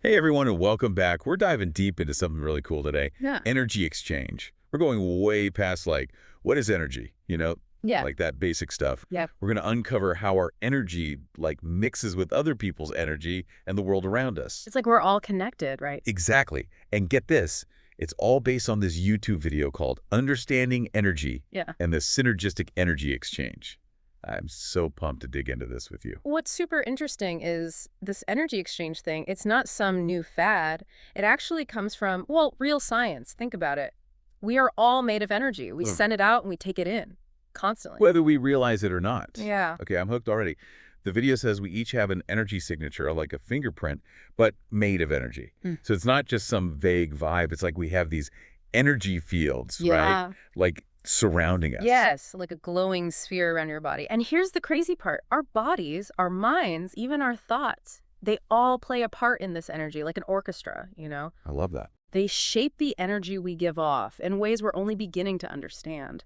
Hey everyone, and welcome back. We're diving deep into something really cool today. Yeah. Energy exchange. We're going way past like, what is energy? Yeah. Like that basic stuff. Yeah. We're going to uncover how our energy like mixes with other people's energy and the world around us. It's like we're all connected, right? Exactly. And get this, it's all based on this YouTube video called Understanding Energy Yeah. and the Synergistic Energy Exchange. I'm so pumped to dig into this with you. What's super interesting is this energy exchange thing. It's not some new fad. It actually comes from, well, real science. Think about it. We are all made of energy. We Ugh. send it out and we take it in constantly. Whether we realize it or not. Yeah. Okay, I'm hooked already. The video says we each have an energy signature, like a fingerprint, but made of energy. Hmm. So it's not just some vague vibe. It's like we have these energy fields, right? Yeah. Like surrounding us. Yes, like a glowing sphere around your body. And here's the crazy part. Our bodies, our minds, even our thoughts, they all play a part in this energy, like an orchestra. I love that. They shape the energy we give off in ways we're only beginning to understand.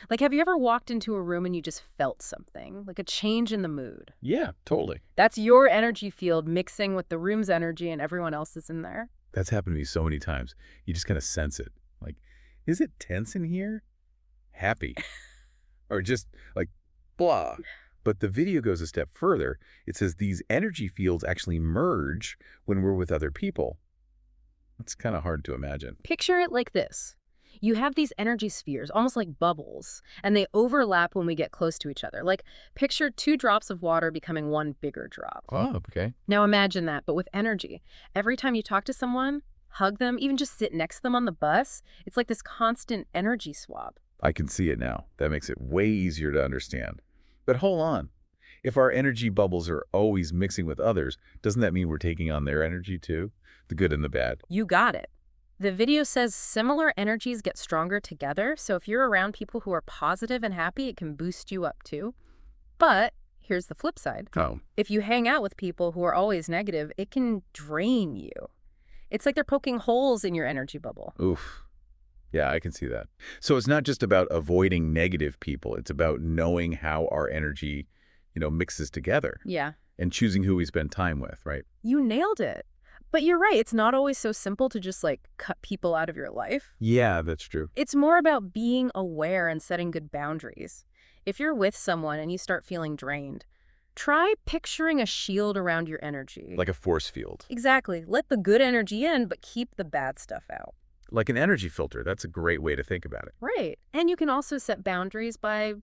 Like, have you ever walked into a room and you just felt something, like a change in the mood? Yeah, totally. That's your energy field mixing with the room's energy and everyone else's in there. That's happened to me so many times. You just kind of sense it. Like, is it tense in here? Happy. Or just like, blah. But the video goes a step further. It says these energy fields actually merge when we're with other people. That's kind of hard to imagine. Picture it like this. You have these energy spheres, almost like bubbles, and they overlap when we get close to each other. Like, picture 2 drops of water becoming one bigger drop. Oh, okay. Now imagine that, but with energy. Every time you talk to someone, hug them, even just sit next to them on the bus, it's like this constant energy swap. I can see it now. That makes it way easier to understand. But hold on. If our energy bubbles are always mixing with others, doesn't that mean we're taking on their energy too? The good and the bad. You got it. The video says similar energies get stronger together, so if you're around people who are positive and happy, it can boost you up too. But here's the flip side. Oh. If you hang out with people who are always negative, it can drain you. It's like they're poking holes in your energy bubble. Oof. Yeah, I can see that. So it's not just about avoiding negative people. It's about knowing how our energy, mixes together Yeah. and choosing who we spend time with, right? You nailed it. But you're right, it's not always so simple to just cut people out of your life. Yeah, that's true. It's more about being aware and setting good boundaries. If you're with someone and you start feeling drained, try picturing a shield around your energy. Like a force field. Exactly. Let the good energy in, but keep the bad stuff out. Like an energy filter. That's a great way to think about it. Right. And you can also set boundaries by,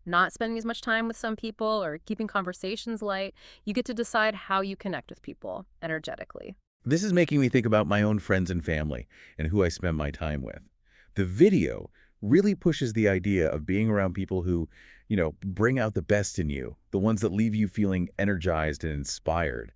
not spending as much time with some people or keeping conversations light. You get to decide how you connect with people energetically. This is making me think about my own friends and family and who I spend my time with. The video really pushes the idea of being around people who, bring out the best in you, the ones that leave you feeling energized and inspired.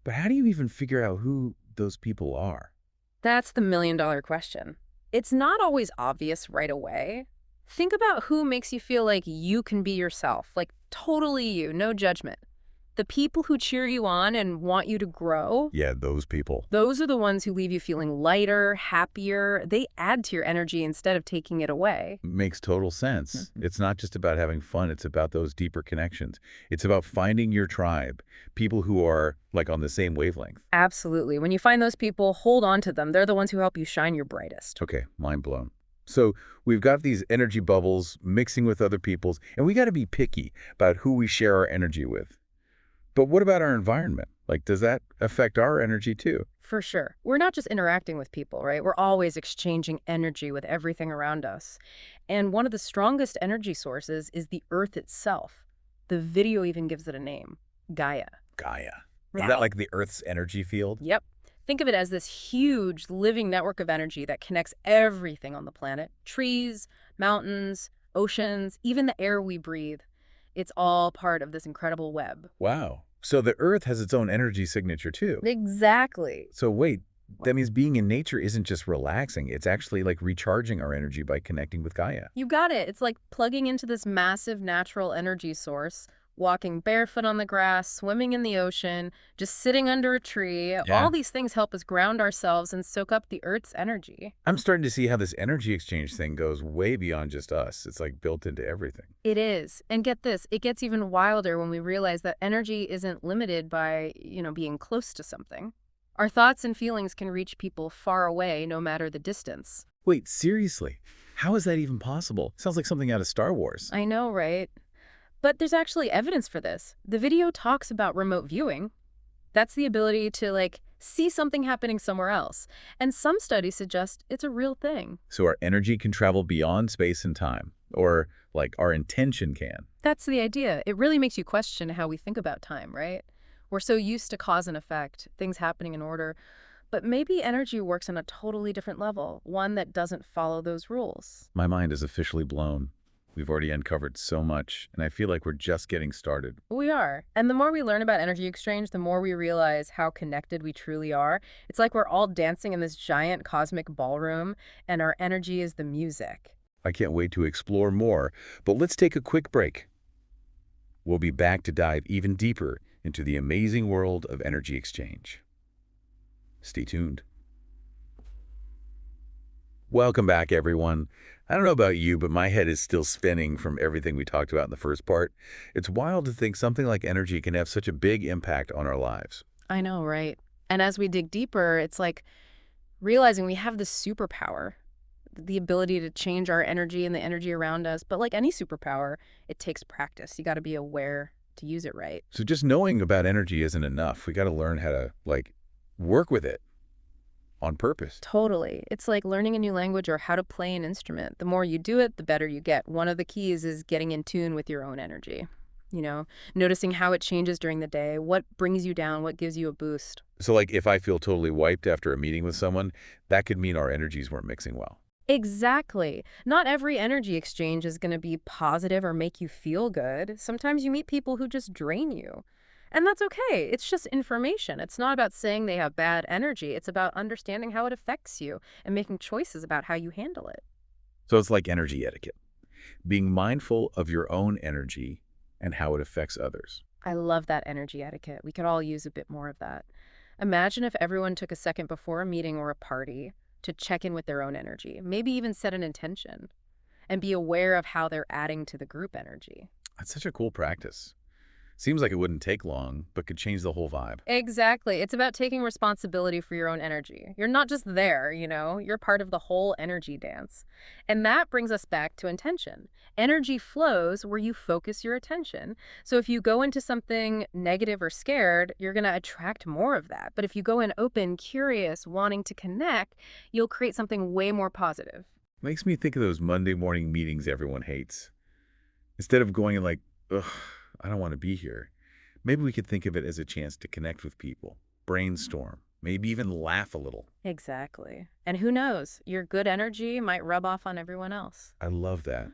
But how do you even figure out who those people are? That's the million-dollar question. It's not always obvious right away. Think about who makes you feel like you can be yourself, like totally you, no judgment. The people who cheer you on and want you to grow, Yeah, those people. those are the ones who leave you feeling lighter, happier. They add to your energy instead of taking it away. Makes total sense. Mhm. It's not just about having fun. It's about those deeper connections. It's about finding your tribe, people who are like on the same wavelength. Absolutely. When you find those people, hold on to them. They're the ones who help you shine your brightest. Okay, mind blown. So we've got these energy bubbles mixing with other people's, and we got to be picky about who we share our energy with. But what about our environment? Like, does that affect our energy too? For sure. We're not just interacting with people, right? We're always exchanging energy with everything around us. And one of the strongest energy sources is the Earth itself. The video even gives it a name, Gaia. Gaia. Is Yeah. that like the Earth's energy field? Yep. Think of it as this huge living network of energy that connects everything on the planet. Trees, mountains, oceans, even the air we breathe. It's all part of this incredible web. Wow. So the Earth has its own energy signature too. Exactly. So wait, that means being in nature isn't just relaxing. It's actually like recharging our energy by connecting with Gaia. You got it. It's like plugging into this massive natural energy source, walking barefoot on the grass, swimming in the ocean, just sitting under a tree. Yeah. All these things help us ground ourselves and soak up the Earth's energy. I'm starting to see how this energy exchange thing goes way beyond just us. It's like built into everything. It is. And get this, it gets even wilder when we realize that energy isn't limited by, being close to something. Our thoughts and feelings can reach people far away no matter the distance. Wait, seriously? How is that even possible? Sounds like something out of Star Wars. I know, right? But there's actually evidence for this. The video talks about remote viewing. That's the ability to, see something happening somewhere else. And some studies suggest it's a real thing. So our energy can travel beyond space and time, or like our intention can. That's the idea. It really makes you question how we think about time, right? We're so used to cause and effect, things happening in order. But maybe energy works on a totally different level, one that doesn't follow those rules. My mind is officially blown. We've already uncovered so much, and I feel like we're just getting started. We are. And the more we learn about energy exchange, the more we realize how connected we truly are. It's like we're all dancing in this giant cosmic ballroom, and our energy is the music. I can't wait to explore more, but let's take a quick break. We'll be back to dive even deeper into the amazing world of energy exchange. Stay tuned. Welcome back, everyone. I don't know about you, but my head is still spinning from everything we talked about in the first part. It's wild to think something like energy can have such a big impact on our lives. I know, right? And as we dig deeper, it's like realizing we have this superpower, the ability to change our energy and the energy around us. But like any superpower, it takes practice. You got to be aware to use it right. So just knowing about energy isn't enough. We got to learn how to, work with it on purpose. Totally. It's like learning a new language or how to play an instrument. The more you do it, the better you get. One of the keys is getting in tune with your own energy. Noticing how it changes during the day, what brings you down, what gives you a boost. So if I feel totally wiped after a meeting with someone, that could mean our energies weren't mixing well. Exactly. Not every energy exchange is going to be positive or make you feel good. Sometimes you meet people who just drain you. And that's okay. It's just information. It's not about saying they have bad energy. It's about understanding how it affects you and making choices about how you handle it. So it's like energy etiquette, being mindful of your own energy and how it affects others. I love that energy etiquette. We could all use a bit more of that. Imagine if everyone took a second before a meeting or a party to check in with their own energy, maybe even set an intention, and be aware of how they're adding to the group energy. That's such a cool practice. Seems like it wouldn't take long, but could change the whole vibe. Exactly. It's about taking responsibility for your own energy. You're not just there, you're part of the whole energy dance. And that brings us back to intention. Energy flows where you focus your attention. So if you go into something negative or scared, you're going to attract more of that. But if you go in open, curious, wanting to connect, you'll create something way more positive. Makes me think of those Monday morning meetings everyone hates. Instead of going ugh, I don't want to be here. Maybe we could think of it as a chance to connect with people, brainstorm, maybe even laugh a little. Exactly. And who knows, your good energy might rub off on everyone else. I love that.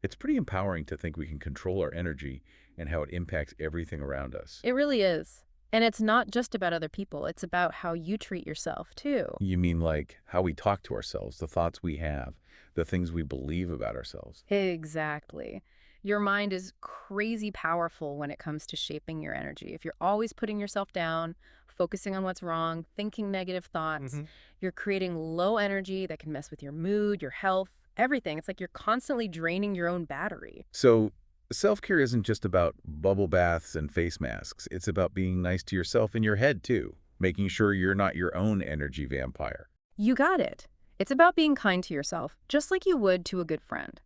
It's pretty empowering to think we can control our energy and how it impacts everything around us. It really is. And it's not just about other people. It's about how you treat yourself, too. You mean how we talk to ourselves, the thoughts we have, the things we believe about ourselves? Exactly. Your mind is crazy powerful when it comes to shaping your energy. If you're always putting yourself down, focusing on what's wrong, thinking negative thoughts, you're creating low energy that can mess with your mood, your health, everything. It's like you're constantly draining your own battery. So self-care isn't just about bubble baths and face masks. It's about being nice to yourself in your head, too, making sure you're not your own energy vampire. You got it. It's about being kind to yourself, just like you would to a good friend.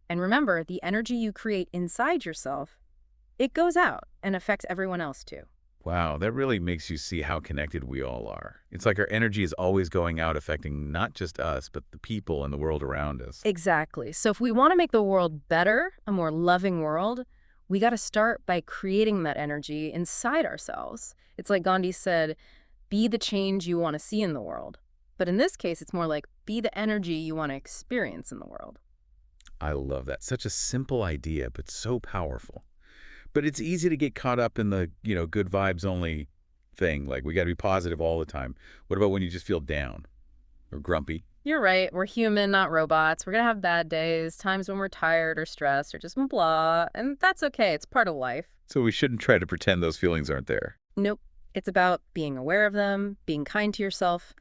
And remember, the energy you create inside yourself, it goes out and affects everyone else too. Wow, that really makes you see how connected we all are. It's like our energy is always going out, affecting not just us, but the people and the world around us. Exactly. So if we want to make the world better, a more loving world, we got to start by creating that energy inside ourselves. It's like Gandhi said, be the change you want to see in the world. But in this case, it's more like be the energy you want to experience in the world. I love that. Such a simple idea, but so powerful. But it's easy to get caught up in the, good vibes only thing. We got to be positive all the time. What about when you just feel down or grumpy? You're right. We're human, not robots. We're going to have bad days, times when we're tired or stressed or just blah. And that's okay. It's part of life. So we shouldn't try to pretend those feelings aren't there. Nope. It's about being aware of them, being kind to yourself,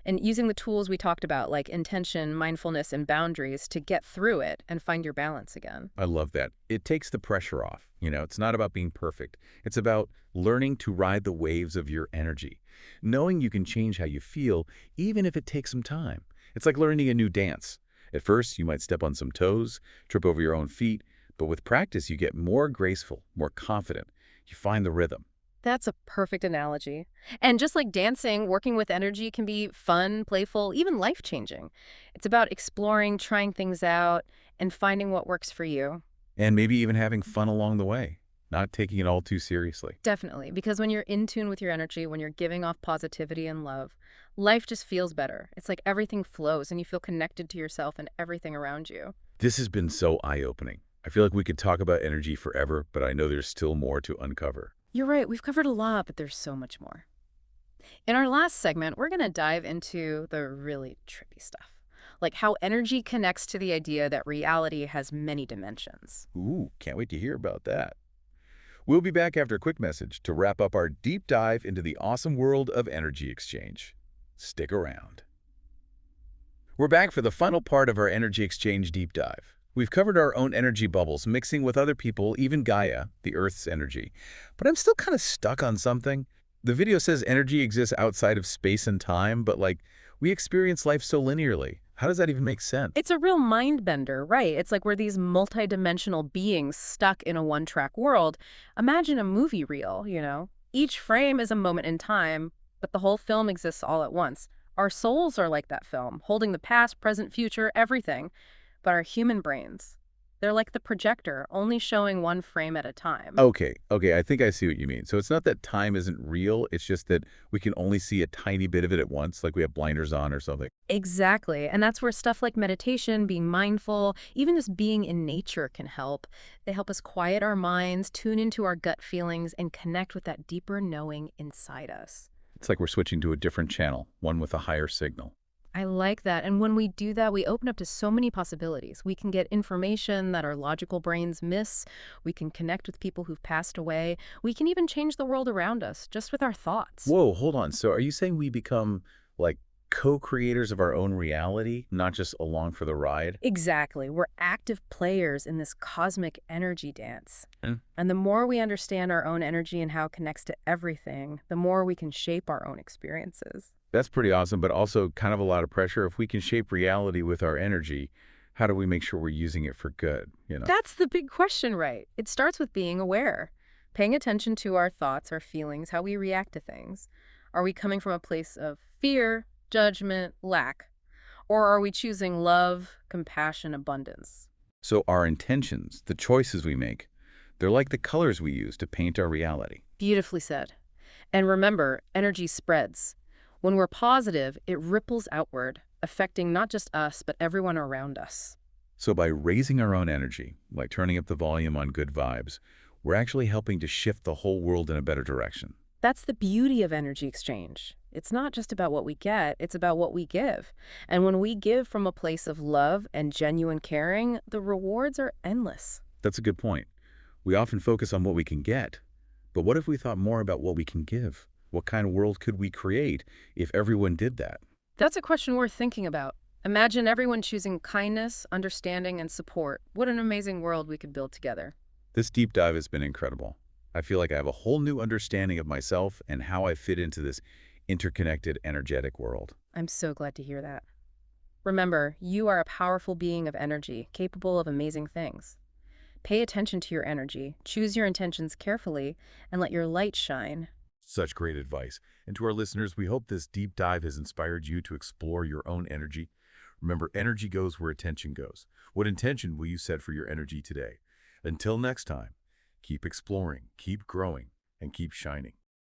And using the tools we talked about, like intention, mindfulness, and boundaries to get through it and find your balance again. I love that. It takes the pressure off. It's not about being perfect. It's about learning to ride the waves of your energy, knowing you can change how you feel, even if it takes some time. It's like learning a new dance. At first, you might step on some toes, trip over your own feet, but with practice, you get more graceful, more confident. You find the rhythm. That's a perfect analogy. And just like dancing, working with energy can be fun, playful, even life-changing. It's about exploring, trying things out, and finding what works for you. And maybe even having fun along the way, not taking it all too seriously. Definitely, because when you're in tune with your energy, when you're giving off positivity and love, life just feels better. It's like everything flows and you feel connected to yourself and everything around you. This has been so eye-opening. I feel like we could talk about energy forever, but I know there's still more to uncover. You're right, we've covered a lot, but there's so much more. In our last segment, we're going to dive into the really trippy stuff, like how energy connects to the idea that reality has many dimensions. Ooh, can't wait to hear about that. We'll be back after a quick message to wrap up our deep dive into the awesome world of energy exchange. Stick around. We're back for the final part of our energy exchange deep dive. We've covered our own energy bubbles, mixing with other people, even Gaia, the Earth's energy. But I'm still kind of stuck on something. The video says energy exists outside of space and time, but we experience life so linearly. How does that even make sense? It's a real mind bender, right? It's like we're these multidimensional beings stuck in a one-track world. Imagine a movie reel. Each frame is a moment in time, but the whole film exists all at once. Our souls are like that film, holding the past, present, future, everything. But our human brains, they're like the projector, only showing one frame at a time. Okay, I think I see what you mean. So it's not that time isn't real, it's just that we can only see a tiny bit of it at once, like we have blinders on or something. Exactly. And that's where stuff like meditation, being mindful, even just being in nature can help. They help us quiet our minds, tune into our gut feelings, and connect with that deeper knowing inside us. It's like we're switching to a different channel, one with a higher signal. I like that. And when we do that, we open up to so many possibilities. We can get information that our logical brains miss. We can connect with people who've passed away. We can even change the world around us just with our thoughts. Whoa, hold on. So are you saying we become like co-creators of our own reality, not just along for the ride? Exactly. We're active players in this cosmic energy dance. Hmm. And the more we understand our own energy and how it connects to everything, the more we can shape our own experiences. That's pretty awesome, but also kind of a lot of pressure. If we can shape reality with our energy, how do we make sure we're using it for good? That's the big question, right? It starts with being aware, paying attention to our thoughts, our feelings, how we react to things. Are we coming from a place of fear, judgment, lack? Or are we choosing love, compassion, abundance? So our intentions, the choices we make, they're like the colors we use to paint our reality. Beautifully said. And remember, energy spreads. When we're positive, it ripples outward, affecting not just us, but everyone around us. So by raising our own energy, like turning up the volume on good vibes, we're actually helping to shift the whole world in a better direction. That's the beauty of energy exchange. It's not just about what we get, it's about what we give. And when we give from a place of love and genuine caring, the rewards are endless. That's a good point. We often focus on what we can get, but what if we thought more about what we can give? What kind of world could we create if everyone did that? That's a question worth thinking about. Imagine everyone choosing kindness, understanding, and support. What an amazing world we could build together. This deep dive has been incredible. I feel like I have a whole new understanding of myself and how I fit into this interconnected, energetic world. I'm so glad to hear that. Remember, you are a powerful being of energy, capable of amazing things. Pay attention to your energy, choose your intentions carefully, and let your light shine. Such great advice. And to our listeners, we hope this deep dive has inspired you to explore your own energy. Remember, energy goes where attention goes. What intention will you set for your energy today? Until next time, keep exploring, keep growing, and keep shining.